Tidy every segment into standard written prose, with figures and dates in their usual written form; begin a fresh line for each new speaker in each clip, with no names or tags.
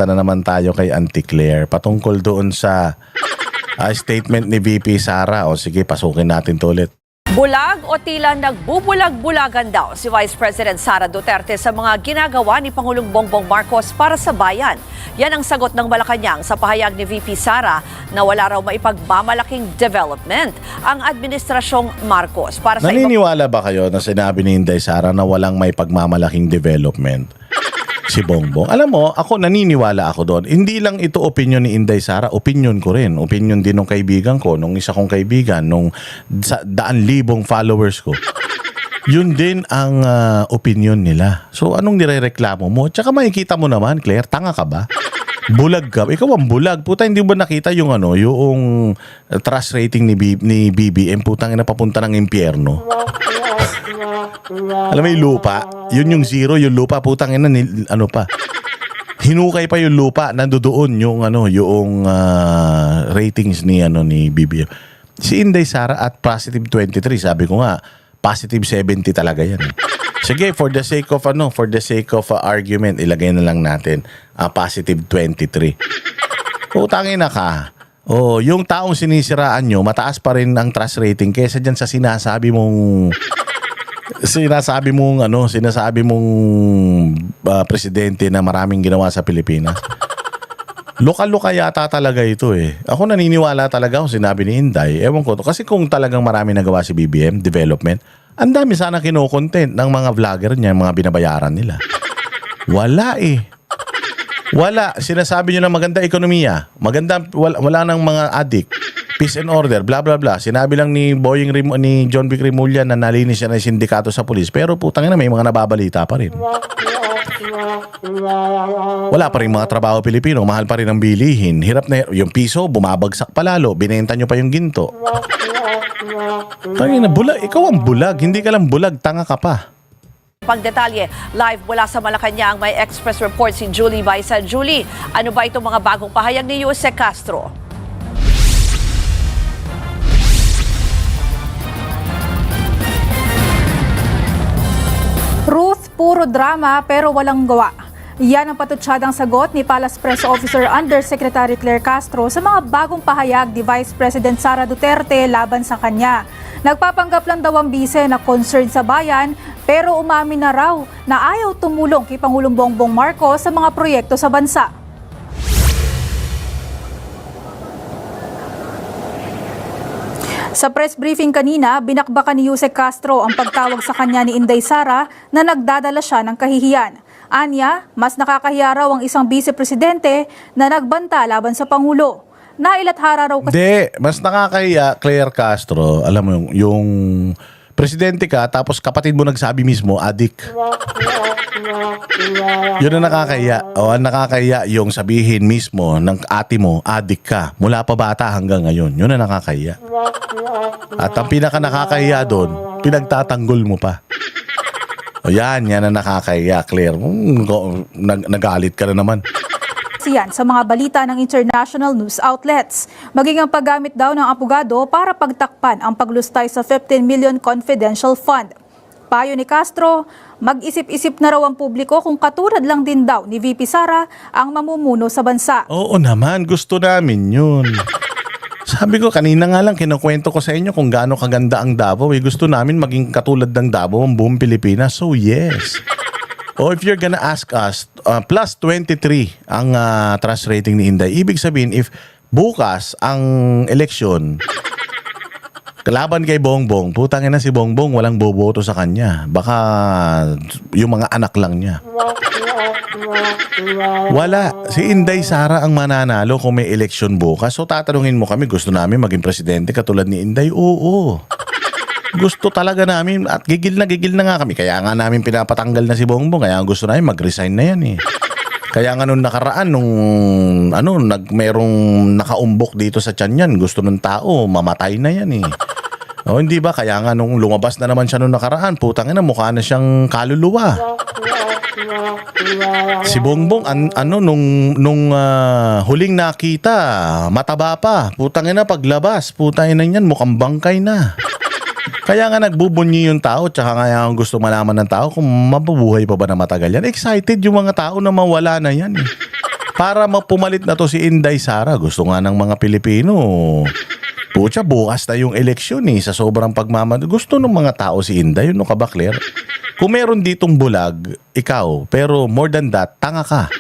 na naman tayo kay Auntie Claire patungkol doon sa statement ni VP Sara. O sige, pasukin natin to ulit.
Bulag o tila nagbubulag-bulagan daw si Vice President Sara Duterte sa mga ginagawa ni Pangulong Bongbong Marcos para sa bayan. Yan ang sagot ng Malacanang sa pahayag ni VP Sara na wala raw maipagmamalaking development ang administrasyong Marcos. Para sa
Naniniwala ba kayo na sinabi ni Inday Sara na walang may pagmamalaking development si Bongbong? Alam mo, ako naniniwala ako doon. Hindi lang ito opinion ni Inday Sara, opinion ko rin. Opinion din ng kaibigan ko, nung isa kong kaibigan, nung daan-libong followers ko. Yun din ang opinion nila. So anong nirereklamo mo? Tsaka makikita mo naman, Claire, tanga ka ba? Bulag ka. Ikaw ang bulag. Puta, hindi ba nakita yung yung trust rating ni BBM? Putang ina, papunta ng impyerno. Alam mo yung lupa, yun yung zero, yung lupa, putang ina, ano pa. Hinukay pa yung lupa, nandoon yung yung ratings ni ni BBM. Si Inday Sara at positive 23, sabi ko nga, positive 70 talaga yan. Sige, for the sake of argument, ilagay na lang natin positive 23. Putangin na ka. Oh, yung taong sinisiraan nyo, mataas pa rin ang trust rating kaysa dyan sa sinasabi mong presidente na maraming ginawa sa Pilipinas. Lokal-loka yata talaga ito eh. Ako naniniwala talaga kung sinabi ni Inday. Ewan ko to. Kasi kung talagang marami nagawa si BBM, development, ang dami sana kinokontent ng mga vlogger niya, mga binabayaran nila. Wala eh. Wala. Sinasabi nyo na maganda ekonomiya. Maganda, wala nang mga addict. Peace and order, blah blah blah. Sinabi lang ni John Vic Rimulya na nalinis siya ng sindikato sa pulis. Pero putang ina, may mga nababalita pa rin. Wala pa rin mga trabaho Pilipino. Mahal pa rin ang bilihin. Hirap na yung piso, bumabagsak pa lalo. Binenta nyo pa yung ginto. Tangina, bulag. Ikaw ang bulag. Hindi ka lang bulag, tanga ka pa.
pagdetalye, live mula sa Malacanang, may express report si Julie Baisa. Julie, ano ba itong mga bagong pahayag ni Jose Castro?
Ruth, puro drama pero walang gawa. Yan ang patutsyadang sagot ni Palace Press Officer Undersecretary Claire Castro sa mga bagong pahayag ni Vice President Sara Duterte laban sa kanya. Nagpapanggap lang daw ang bise na concerned sa bayan pero umamin na raw na ayaw tumulong kay Pangulong Bongbong Marcos sa mga proyekto sa bansa. Sa press briefing kanina, binakbakan ni Jose Castro ang pagtawag sa kanya ni Inday Sara na nagdadala siya ng kahihiyan. Anya, mas nakakahiya raw ang isang vice-presidente na nagbanta laban sa Pangulo. Nailathara raw kasi...
Hindi, mas nakakahiya, Claire Castro, alam mo yung presidente ka, tapos kapatid mo nagsabi mismo, adik. Yun ang nakakahiya. O ang nakakahiya yung sabihin mismo ng ate mo, adik ka. Mula pa bata hanggang ngayon. Yun ang nakakahiya. At ang pinaka nakakahiya doon, pinagtatanggol mo pa. O yan ang nakakahiya, Claire. Nagalit ka na naman.
Yan sa mga balita ng international news outlets. Maging ang paggamit daw ng abogado para pagtakpan ang paglustay sa 15 million confidential fund. Payo ni Castro, mag-isip-isip na raw ang publiko kung katulad lang din daw ni VP Sara ang mamumuno sa bansa.
Oo naman, gusto namin yun. Sabi ko, kanina nga lang kinukwento ko sa inyo kung gaano kaganda ang Davao. Gusto namin maging katulad ng Davao ang buong Pilipinas. So yes. O if you're gonna ask us, plus 23 ang trust rating ni Inday. Ibig sabihin, if bukas ang eleksyon, kalaban kay Bongbong, putangin na si Bongbong, walang boboto sa kanya. Baka yung mga anak lang niya. Wala. Si Inday Sara ang mananalo kung may eleksyon bukas. So tatanungin mo kami, gusto namin maging presidente katulad ni Inday? Oo. Gusto talaga namin at gigil na nga kami. Kaya nga namin pinapatanggal na si Bongbong. Kaya gusto namin mag-resign na yan eh. Kaya nga nung nakaraan, merong nakaumbok dito sa tiyan yan, gusto ng tao, mamatay na yan eh. O hindi ba? Kaya nga nung lumabas na naman siya nung nakaraan, putang ina, mukha na siyang kaluluwa. Si Bongbong, nung huling nakita, mataba pa. Putang ina, paglabas, putang ina yan, mukhang bangkay na. Kaya nga nagbubunyi yung tao, tsaka nga gusto malaman ng tao kung mabubuhay pa ba na matagal yan. Excited yung mga tao na mawala na yan eh. Para mapumalit na to si Inday Sara. Gusto nga ng mga Pilipino. Pucha, bukas na yung eleksyon sa sobrang gusto ng mga tao si Inday. Yun ka ba, Claire? Kung meron ditong bulag, ikaw. Pero more than that, tanga ka.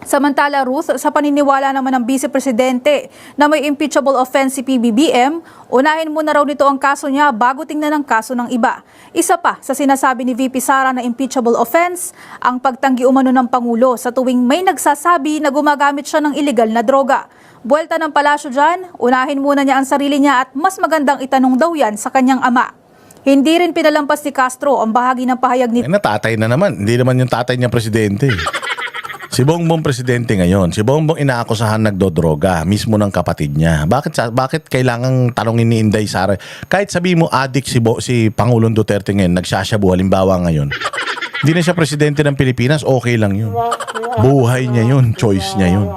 Samantala, Ruth, sa paniniwala naman ng Vice Presidente na may impeachable offense si PBBM, unahin muna raw nito ang kaso niya bago tingnan ang kaso ng iba. Isa pa sa sinasabi ni VP Sara na impeachable offense, ang pagtanggi umano ng Pangulo sa tuwing may nagsasabi na gumagamit siya ng illegal na droga. Buwelta ng palasyo dyan, unahin muna niya ang sarili niya at mas magandang itanong daw yan sa kanyang ama. Hindi rin pinalampas ni Castro ang bahagi ng pahayag ni
Natatay na naman. Hindi naman yung tatay niya presidente. Si Bongbong presidente ngayon. Si Bongbong inaakusahan nagdodroga mismo ng kapatid niya. Bakit kailangang tanongin ni Inday Sara? Kahit sabi mo addict si Pangulong Duterte ngayon, nagsasyabu halimbawa ngayon. Hindi na siya presidente ng Pilipinas, okay lang yun. Buhay niya yun, choice niya yun.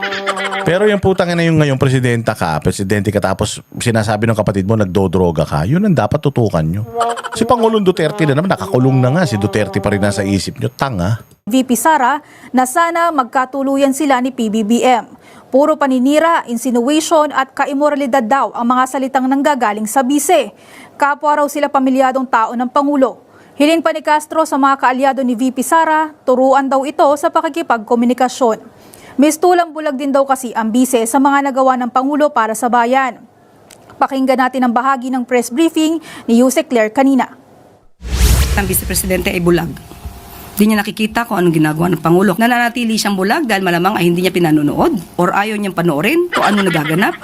Pero yung putang ina yung ngayon presidente ka tapos sinasabi ng kapatid mo nagdodroga ka, yun ang dapat tutukan nyo. Si Pangulong Duterte na naman, nakakulong na nga, si Duterte pa rin nasa isip nyo, tanga.
VP Sara na sana magkatuluyan sila ni PBBM. Puro paninira, insinuation at kaimoralidad daw ang mga salitang nanggagaling sa bise. Kapwa raw sila pamilyadong tao ng Pangulo. Hiling pa ni Castro sa mga kaalyado ni VP Sara, turuan daw ito sa pakikipagkomunikasyon. Mistulang bulag din daw kasi ang bise sa mga nagawa ng Pangulo para sa bayan. Pakinggan natin ang bahagi ng press briefing ni Yusek Claire kanina.
Ang Vice Presidente ay bulag. Hindi niya nakikita kung anong ginagawa ng Pangulo. Nananatili siyang bulag dahil malamang ay hindi niya pinanonood or ayaw niyang panoorin kung ano nagaganap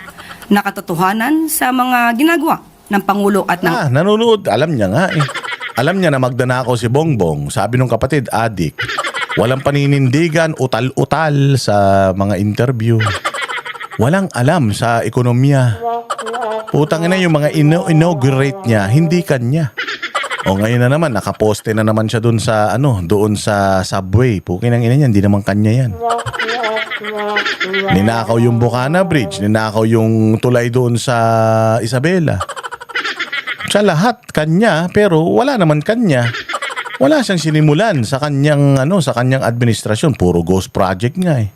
na katotohanan sa mga ginagawa ng Pangulo at ng...
Nanonood. Alam niya nga eh. Alam niya na magdanakaw si Bongbong. Sabi nung kapatid, addict. Walang paninindigan, utal-utal sa mga interview. Walang alam sa ekonomiya. Putang ina yung mga inaugurate niya, hindi kanya. O ngayon na naman, nakaposte na naman siya doon sa subway. Pukin ang ina niya, hindi naman kanya yan. Ninakaw yung Bukana Bridge, ninakaw yung tulay doon sa Isabela. Sa lahat kanya, pero wala naman kanya. Wala siyang sinimulan sa kanyang administrasyon, puro ghost project nga eh.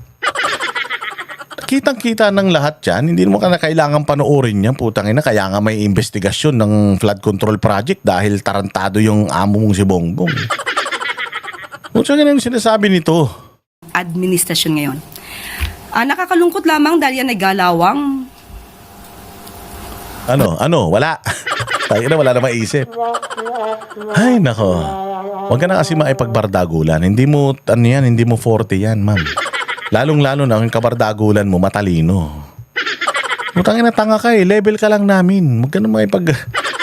Kitang-kita ng lahat yan, hindi mo na kailangan panoorin yan, putang ina, kaya nga may investigasyon ng flood control project dahil tarantado yung amo mong si Bongbong. Putang ina yung sinasabi nito.
Administrasyon ngayon. Nakakalungkot lamang dahil yan ay galawang.
Wala. Tayo na, wala na maisip. Ay, nako. Huwag ka na kasi maipagbardagulan. Hindi mo 40 yan, ma'am. Lalong-lalo na yung kabardagulan mo, matalino. Mutangin na tanga ka eh. Level ka lang namin. Huwag ka na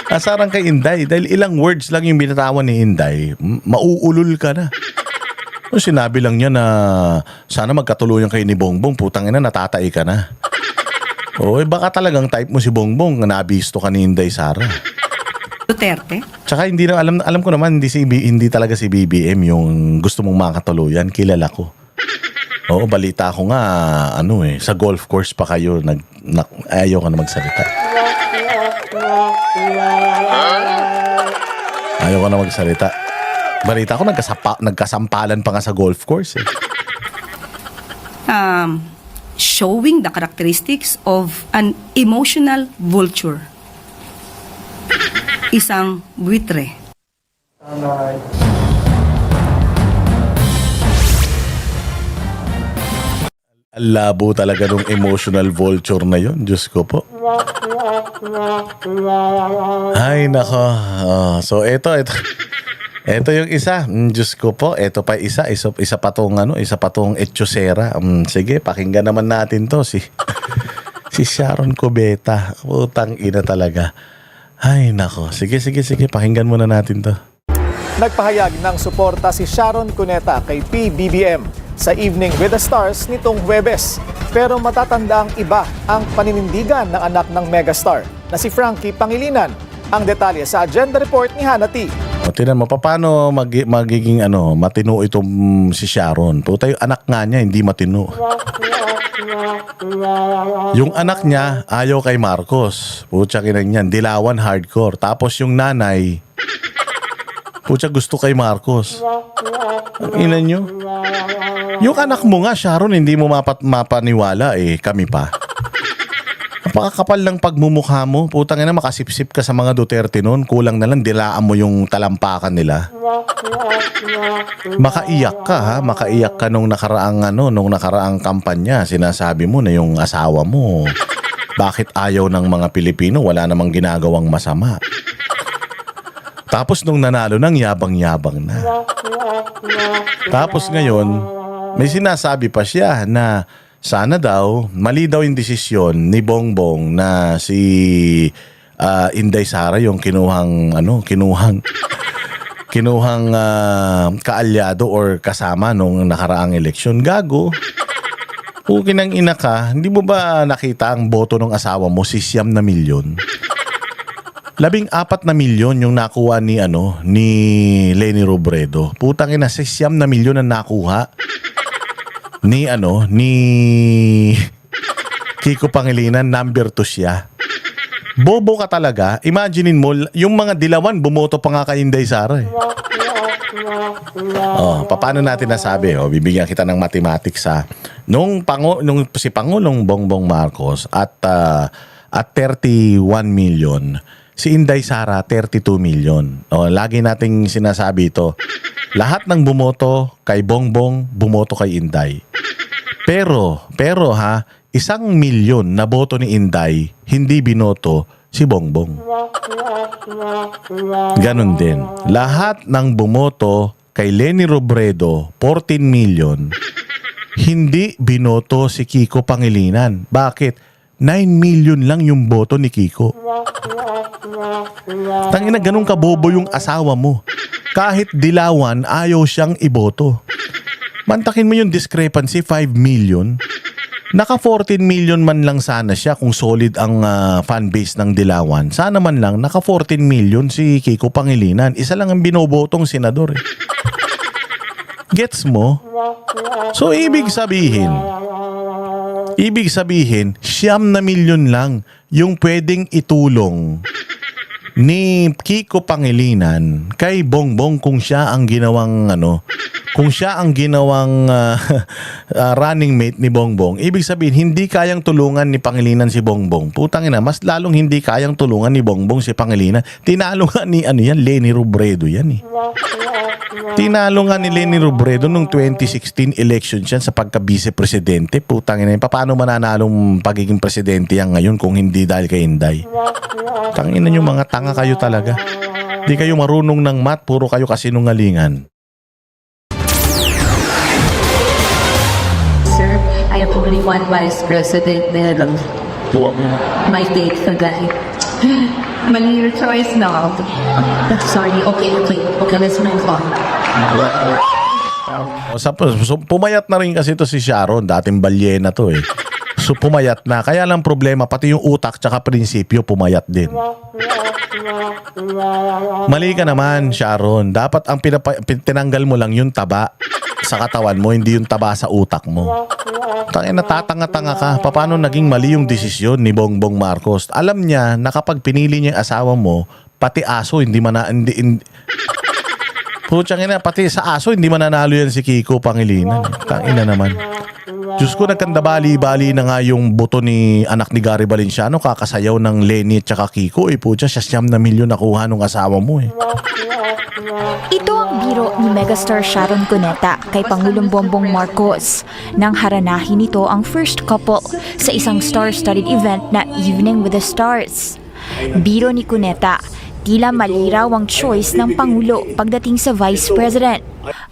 asaran kay Inday. Dahil ilang words lang yung binatawan ni Inday, mauulol ka na. Sinabi lang niya na sana magkatuluyan kayo ni Bongbong. Putangin na, natatay ka na. Baka talagang type mo si Bongbong na nabisto ka ni Inday Sara.
Duterte?
Tsaka hindi na alam ko naman hindi talaga si BBM yung gusto mong makatuluyan, kilala ko. Oo, balita ko nga sa golf course pa kayo ayaw ka na magsalita. Ayaw ka na magsalita. Balita ko nagkasampalan pa nga sa golf course eh.
Showing the characteristics of an emotional vulture. Isang buitre.
Labo talaga nung emotional vulture na yun. Diyos ko po. Ay, nako. So, ito yung isa. Diyos ko po. Ito pa isa pa tong etchosera. Sige, pakinggan naman natin to. Si Sharon Cubeta. Putang ina talaga. Ay, nako. Sige. Pakinggan muna natin to.
Nagpahayag ng suporta si Sharon Cuneta kay PBBM sa Evening with the Stars nitong Huwebes. Pero matatanda ang iba ang paninindigan ng anak ng megastar na si Frankie Pangilinan. Ang detalye sa agenda report ni Hannah T.
Tingnan mo, paano magiging matino itong si Sharon? Puta, yung anak nga niya, hindi matino. Yung anak niya, ayaw kay Marcos. Pucha kinang niyan, dilawan hardcore. Tapos yung nanay, Pucha, gusto kay Marcos. Ang ina nyo. Yung anak mo nga, Sharon, hindi mo mapaniwala eh. Kami pa. Napakakapal ng pagmumukha mo. Putang ina, makasipsip ka sa mga Duterte noon. Kulang na lang, dilaan mo yung talampakan nila. Makaiyak ka ha. Makaiyak ka nung nakaraang kampanya. Sinasabi mo na yung asawa mo, bakit ayaw ng mga Pilipino? Wala namang ginagawang masama. Tapos nung nanalo nang yabang-yabang na. Tapos ngayon, may sinasabi pa siya na sana daw, mali daw yung desisyon ni Bongbong na si Inday Sara yung kinuhang kaalyado or kasama nung nakaraang eleksyon. Gago. Pukin ng ina ka, hindi mo ba nakita ang boto ng asawa mo, 6 na milyon? 14 na milyon yung nakuha ni Leni Robredo. Putang ina, 6 na milyon ang nakuha ni Kiko Pangilinan, number 2 siya. Bobo ka talaga. Imaginein mo, yung mga dilawan bumoto pa nga kay Inday Sara eh. Paano natin nasabi? Bibigyan kita ng mathematics ha. Nung si Pangulong Bongbong Marcos at 31 million, si Inday Sara 32 million. Lagi nating sinasabi ito. Lahat ng bumoto kay Bongbong, bumoto kay Inday. Pero 1 milyon na boto ni Inday, hindi binoto si Bongbong. Ganon din. Lahat ng bumoto kay Leni Robredo, 14 million, hindi binoto si Kiko Pangilinan. Bakit? 9 million lang yung boto ni Kiko. Tangina, ganun kabobo yung asawa mo. Kahit dilawan, ayaw siyang iboto. Mantakin mo yung discrepancy, 5 million. Naka 14 million man lang sana siya kung solid ang fan base ng dilawan. Sana man lang naka 14 million si Kiko Pangilinan. Isa lang ang binobotong senador eh. Gets mo? So ibig sabihin 9 na milyon lang yung pwedeng itulong ni Kiko Pangilinan kay Bongbong kung siya ang ginawang running mate ni Bongbong. Ibig sabihin, hindi kayang tulungan ni Pangilinan si Bongbong. Putang ina, mas lalong hindi kayang tulungan ni Bongbong si Pangilinan. Tinalo nga ni Leni Robredo yan eh. Tinalo nga ni Leni Robredo nung 2016 election siya sa pagka-vice-presidente. Putang ina, paano mananalong pagiging presidente yan ngayon kung hindi dahil kay Inday? Tangina nyo, mga tanga kayo talaga. Di kayo marunong ng math, puro kayo kasinungalingan.
Sir, I have only one vice president meron. My date for that. Mali your choice now. Sorry, okay, let's move on.
So, pumayat na rin kasi to si Sharon. Dating balyena to eh. So pumayat na. Kaya lang problema, pati yung utak tsaka prinsipyo pumayat din. Mali ka naman, Sharon. Dapat ang tinanggal mo lang yung taba sa katawan mo, hindi yung taba sa utak mo. Natatanga-tanga ka. Paano naging mali yung desisyon ni Bongbong Marcos? Alam niya na kapag pinili niya yung asawa mo, pati aso pati sa aso hindi mananalo yan si Kiko Pangilinan. Tangina naman. Diyos ko, nagkandabali-bali na nga yung boto ni anak ni Gary Valenciano, kakasayaw ng Leni at saka Kiko. Pucha, 6 na milyon nakuha nung asawa mo eh.
Ito ang biro ni megastar Sharon Cuneta kay Pangulong Bongbong Marcos nang haranahin nito ang first couple sa isang star-studded event na Evening with the Stars. Biro ni Cuneta, tila maliraw ang choice ng Pangulo pagdating sa Vice President.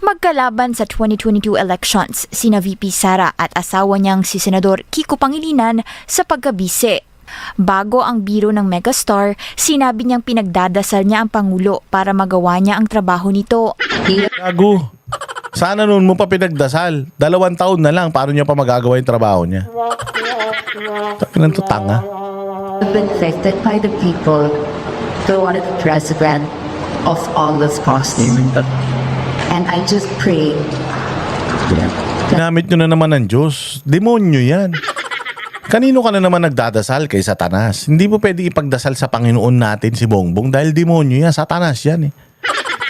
Magkalaban sa 2022 elections sina VP Sara at asawa niyang si Senador Kiko Pangilinan sa pagkabise. Bago ang biro ng megastar, sinabi niyang pinagdadasal niya ang Pangulo para magawa niya ang trabaho nito.
Gago. Sana noon mo pa pinagdasal. 2 taon na lang, paano niya pa magagawa yung trabaho niya? Takinan to, tanga.
I've been affected by the people who wanted the president of all this costume. And I just pray.
Ginamit nyo na naman ng Diyos. Demonyo yan. Kanino ka na naman nagdadasal? Kay Satanas. Hindi mo pwede ipagdasal sa Panginoon natin si Bongbong dahil demonyo yan. Satanas yan eh.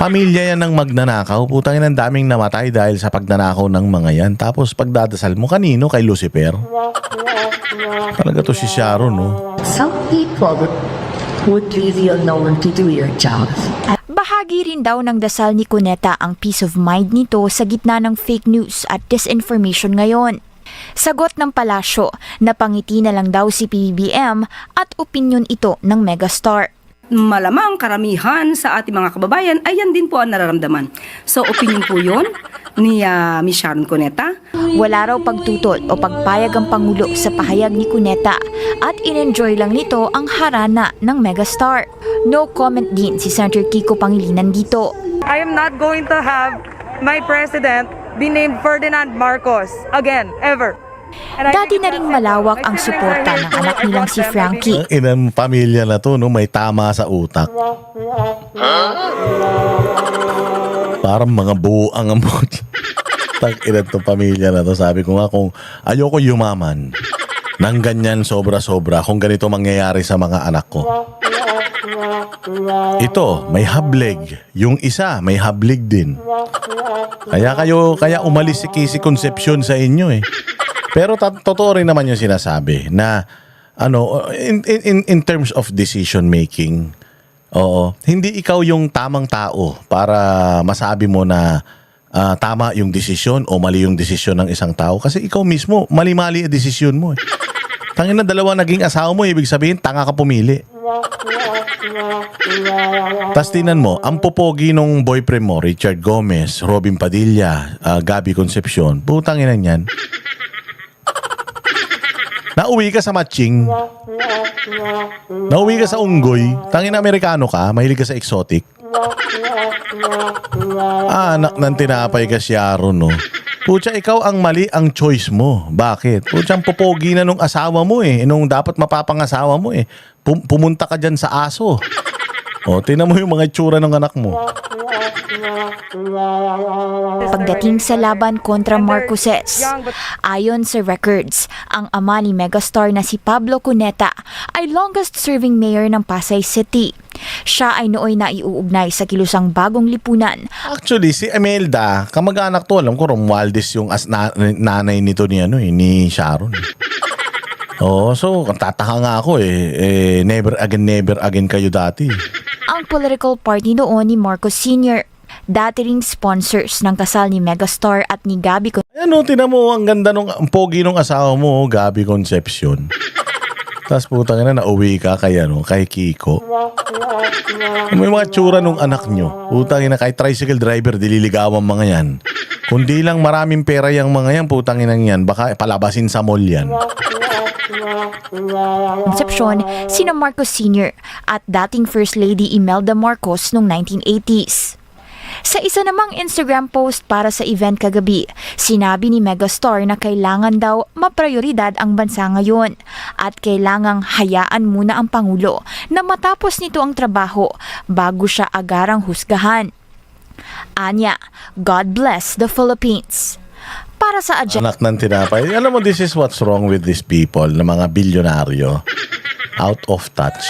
Pamilya yan ng magnanakaw. Putang ina, ang daming namatay dahil sa pagnanakaw ng mga yan. Tapos pagdadasal mo, kanino? Kay Lucifer? Talaga to si Sharon, no?
Some people would leave you alone to do your job.
Bahagi rin daw ng dasal ni Cuneta ang peace of mind nito sa gitna ng fake news at disinformation ngayon. Sagot ng palasyo, napangiti na lang daw si PBBM at opinyon ito ng megastar.
Malamang karamihan sa ating mga kababayan ay yan din po ang nararamdaman. So opinion po yun ni Miss Sharon Cuneta.
Wala raw pagtutol o pagpayag ang Pangulo sa pahayag ni Cuneta at in-enjoy lang nito ang harana ng megastar. No comment din si Senator Kiko Pangilinan dito.
I am not going to have my president be named Ferdinand Marcos again, ever. And I
Dati
think
na rin
that's
malawak
my
ang
senior
suporta ng
generation,
anak
I
nilang
want
si
them
Frankie.
Ang inang pamilya na to, no? May tama sa utak. Parang mga buang ang buti. Tag-ina tong pamilya na to. Sabi ko nga, kung ayoko yumaman ng ganyan sobra-sobra, kung ganito mangyayari sa mga anak ko. Ito, may hablig. Yung isa, may hablig din. Kaya umalis si Casey Concepcion sa inyo eh. Pero totoo rin naman yung sinasabi na in terms of decision making, oo, hindi ikaw yung tamang tao para masabi mo na tama yung desisyon o mali yung desisyon ng isang tao kasi ikaw mismo mali-mali ang desisyon mo eh. Tangina, dalawa naging asawa mo, ibig sabihin tanga ka pumili. Tas tinan mo, ang popogi nung boyfriend mo, Richard Gomez, Robin Padilla, Gabby Concepcion, putang ina niyan. Nauwi ka sa matching. Nauwi ka sa unggoy. Tangina, Amerikano ka, mahilig ka sa exotic. Anak ng tinapay ka, Sharon, no? Pucha, ikaw ang mali ang choice mo. Bakit? Pucha, ang popogi na nung asawa mo eh. Nung dapat mapapangasawa mo eh. Pumunta ka dyan sa aso. O, tingnan mo yung mga itsura ng anak mo.
Pagdating sa laban kontra Marcoses, ayon sa records, ang ama ni megastar na si Pablo Cuneta ay longest-serving mayor ng Pasay City. Siya ay nooy naiuugnay sa kilusang bagong lipunan.
Actually, si Imelda, kamag-anak to, alam ko, Romualdez yung nanay nito ni Sharon. Oo, so, tataka nga ako eh. Never again kayo dati.
Ang political party noon ni Marcos Sr. Dati ring sponsors ng kasal ni megastar at ni Gabby
Ano, tinan mo, ang ganda ang pogi nung asawa mo, Gabby Concepcion. Tapos putang ina, nauwi ka kay Kiko. May mga tsura nung anak nyo. Putang ina, kay tricycle driver, dililigawan mga yan. Kundi lang maraming pera yung mga yan, putang ina yan, baka palabasin sa mall yan.
Concepcion, sina Marcos Sr. at dating First Lady Imelda Marcos noong 1980s. Sa isa namang Instagram post para sa event kagabi, sinabi ni megastar na kailangan daw maprioridad ang bansa ngayon at kailangang hayaan muna ang Pangulo na matapos nito ang trabaho bago siya agarang husgahan. Anya, God bless the Philippines. Para sa
Anak ng tinapay. Alam mo, this is what's wrong with these people, na mga bilyonaryo. Out of touch.